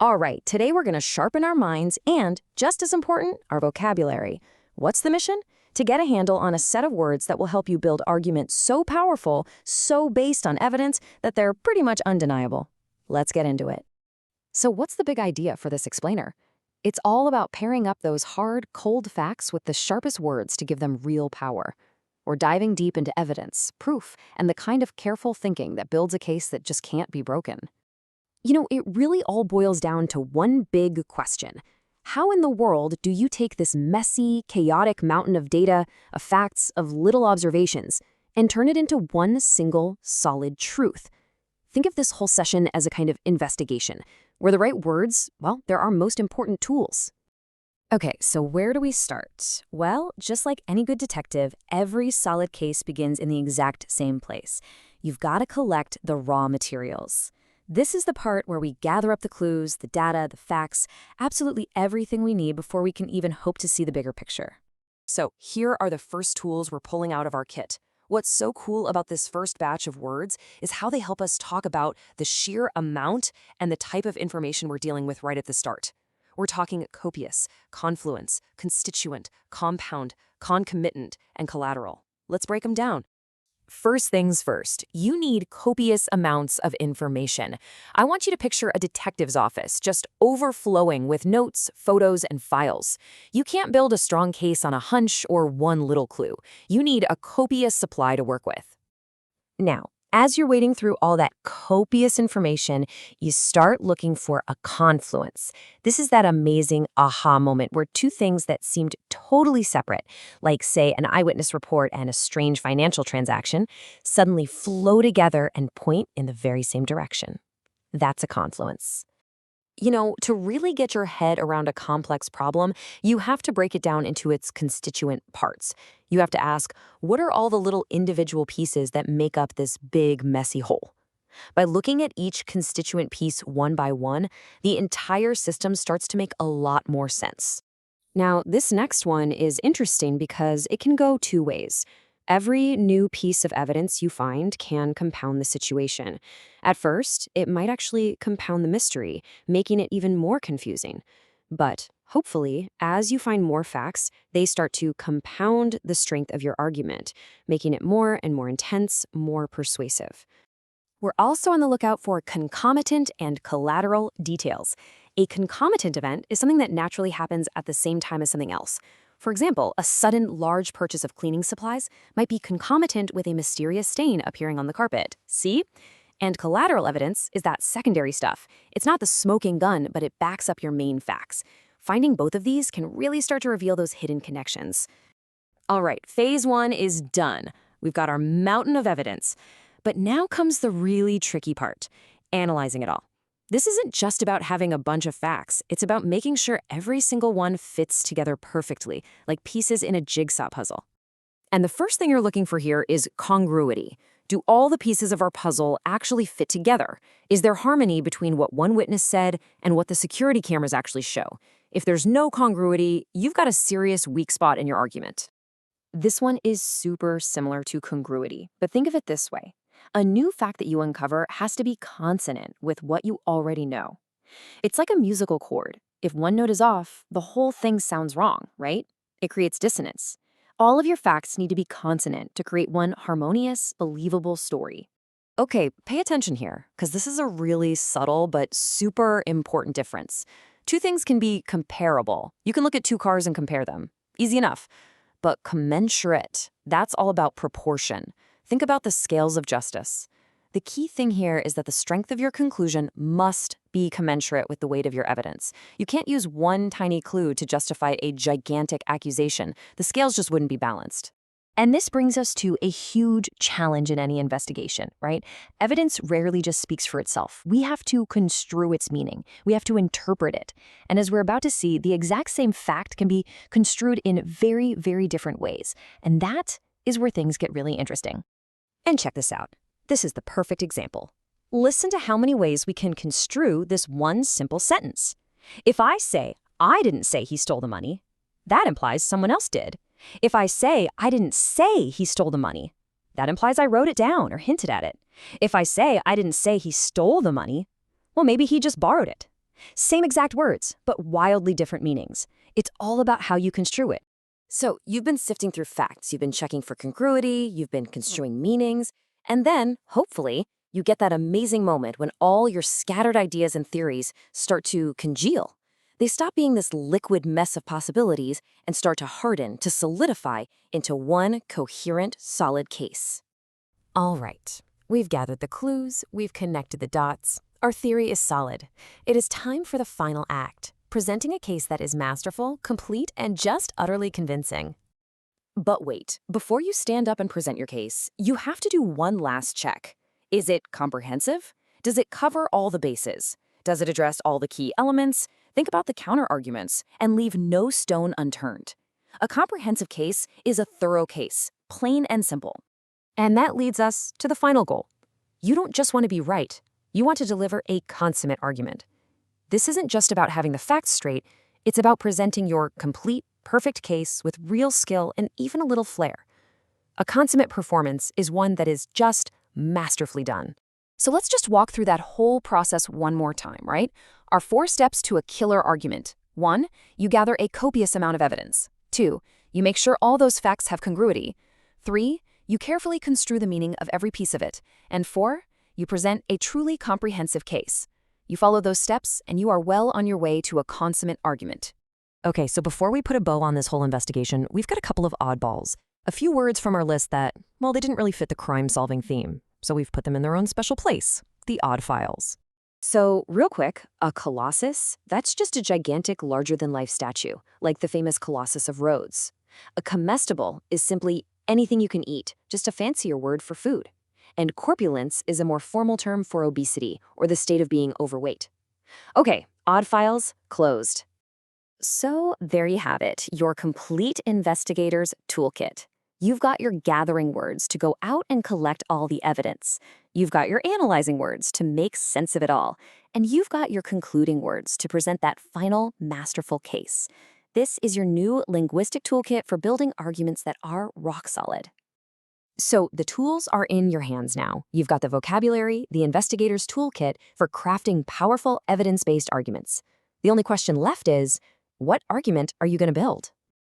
All right, today we're going to sharpen our minds and, just as important, our vocabulary. What's the mission? To get a handle on a set of words that will help you build arguments so powerful, so based on evidence, that they're pretty much undeniable. Let's get into it. So what's the big idea for this explainer? It's all about pairing up those hard, cold facts with the sharpest words to give them real power. We're diving deep into evidence, proof, and the kind of careful thinking that builds a case that just can't be broken. You know, it really all boils down to one big question. How in the world do you take this messy, chaotic mountain of data, of facts, of little observations, and turn it into one single, solid truth? Think of this whole session as a kind of investigation, where the right words, well, they're our most important tools. Okay, so where do we start? Well, just like any good detective, every solid case begins in the exact same place. You've got to collect the raw materials. This is the part where we gather up the clues, the data, the facts, absolutely everything we need before we can even hope to see the bigger picture. So here are the first tools we're pulling out of our kit. What's so cool about this first batch of words is how they help us talk about the sheer amount and the type of information we're dealing with right at the start. We're talking copious, confluence, constituent, compound, concomitant, and collateral. Let's break them down. First things first, you need copious amounts of information. I want you to picture a detective's office just overflowing with notes, photos, and files. You can't build a strong case on a hunch or one little clue. You need a copious supply to work with. Now, as you're wading through all that copious information, you start looking for a confluence. This is that amazing aha moment where two things that seemed totally separate, like, say, an eyewitness report and a strange financial transaction, suddenly flow together and point in the very same direction. That's a confluence. You know, to really get your head around a complex problem, you have to break it down into its constituent parts. You have to ask, what are all the little individual pieces that make up this big, messy whole? By looking at each constituent piece one by one, the entire system starts to make a lot more sense. Now, this next one is interesting because it can go two ways. Every new piece of evidence you find can compound the situation. At first, it might actually compound the mystery, making it even more confusing. But hopefully, as you find more facts, they start to compound the strength of your argument, making it more and more intense, more persuasive. We're also on the lookout for concomitant and collateral details. A concomitant event is something that naturally happens at the same time as something else. For example, a sudden large purchase of cleaning supplies might be concomitant with a mysterious stain appearing on the carpet. See? And collateral evidence is that secondary stuff. It's not the smoking gun, but it backs up your main facts. Finding both of these can really start to reveal those hidden connections. All right, phase one is done. We've got our mountain of evidence. But now comes the really tricky part, analyzing it all. This isn't just about having a bunch of facts. It's about making sure every single one fits together perfectly, like pieces in a jigsaw puzzle. And the first thing you're looking for here is congruity. Do all the pieces of our puzzle actually fit together? Is there harmony between what one witness said and what the security cameras actually show? If there's no congruity, you've got a serious weak spot in your argument. This one is super similar to congruity, but think of it this way. A new fact that you uncover has to be consonant with what you already know. It's like a musical chord. If one note is off, the whole thing sounds wrong, right? It creates dissonance. All of your facts need to be consonant to create one harmonious, believable story. Okay, pay attention here, because this is a really subtle but super important difference. Two things can be comparable. You can look at two cars and compare them. Easy enough. But commensurate, that's all about proportion. Think about the scales of justice. The key thing here is that the strength of your conclusion must be commensurate with the weight of your evidence. You can't use one tiny clue to justify a gigantic accusation. The scales just wouldn't be balanced. And this brings us to a huge challenge in any investigation, right? Evidence rarely just speaks for itself. We have to construe its meaning. We have to interpret it. And as we're about to see, the exact same fact can be construed in very, very different ways. And that is where things get really interesting. And check this out. This is the perfect example. Listen to how many ways we can construe this one simple sentence. If I say, I didn't say he stole the money, that implies someone else did. If I say, I didn't say he stole the money, that implies I wrote it down or hinted at it. If I say, I didn't say he stole the money, well, maybe he just borrowed it. Same exact words, but wildly different meanings. It's all about how you construe it. So you've been sifting through facts, you've been checking for congruity, you've been construing meanings, and then, hopefully, you get that amazing moment when all your scattered ideas and theories start to congeal. They stop being this liquid mess of possibilities and start to harden, to solidify into one coherent, solid case. All right, we've gathered the clues, we've connected the dots. Our theory is solid. It is time for the final act, presenting a case that is masterful, complete, and just utterly convincing. But wait, before you stand up and present your case, you have to do one last check. Is it comprehensive? Does it cover all the bases? Does it address all the key elements? Think about the counter-arguments and leave no stone unturned. A comprehensive case is a thorough case, plain and simple. And that leads us to the final goal. You don't just want to be right. You want to deliver a consummate argument. This isn't just about having the facts straight. It's about presenting your complete, perfect case with real skill and even a little flair. A consummate performance is one that is just masterfully done. So let's just walk through that whole process one more time, right? Our 4 steps to a killer argument. 1, you gather a copious amount of evidence. 2, you make sure all those facts have congruity. 3, you carefully construe the meaning of every piece of it. And 4, you present a truly comprehensive case. You follow those steps, and you are well on your way to a consummate argument. Okay, so before we put a bow on this whole investigation, we've got a couple of oddballs. A few words from our list that, well, they didn't really fit the crime-solving theme. So we've put them in their own special place, the odd files. So, real quick, a Colossus, that's just a gigantic larger-than-life statue, like the famous Colossus of Rhodes. A Comestible is simply anything you can eat, just a fancier word for food. And Corpulence is a more formal term for obesity, or the state of being overweight. Okay, odd files, closed. So there you have it, your complete investigator's toolkit. You've got your gathering words to go out and collect all the evidence. You've got your analyzing words to make sense of it all. And you've got your concluding words to present that final, masterful case. This is your new linguistic toolkit for building arguments that are rock solid. So the tools are in your hands now. You've got the vocabulary, the investigator's toolkit for crafting powerful evidence-based arguments. The only question left is, what argument are you going to build?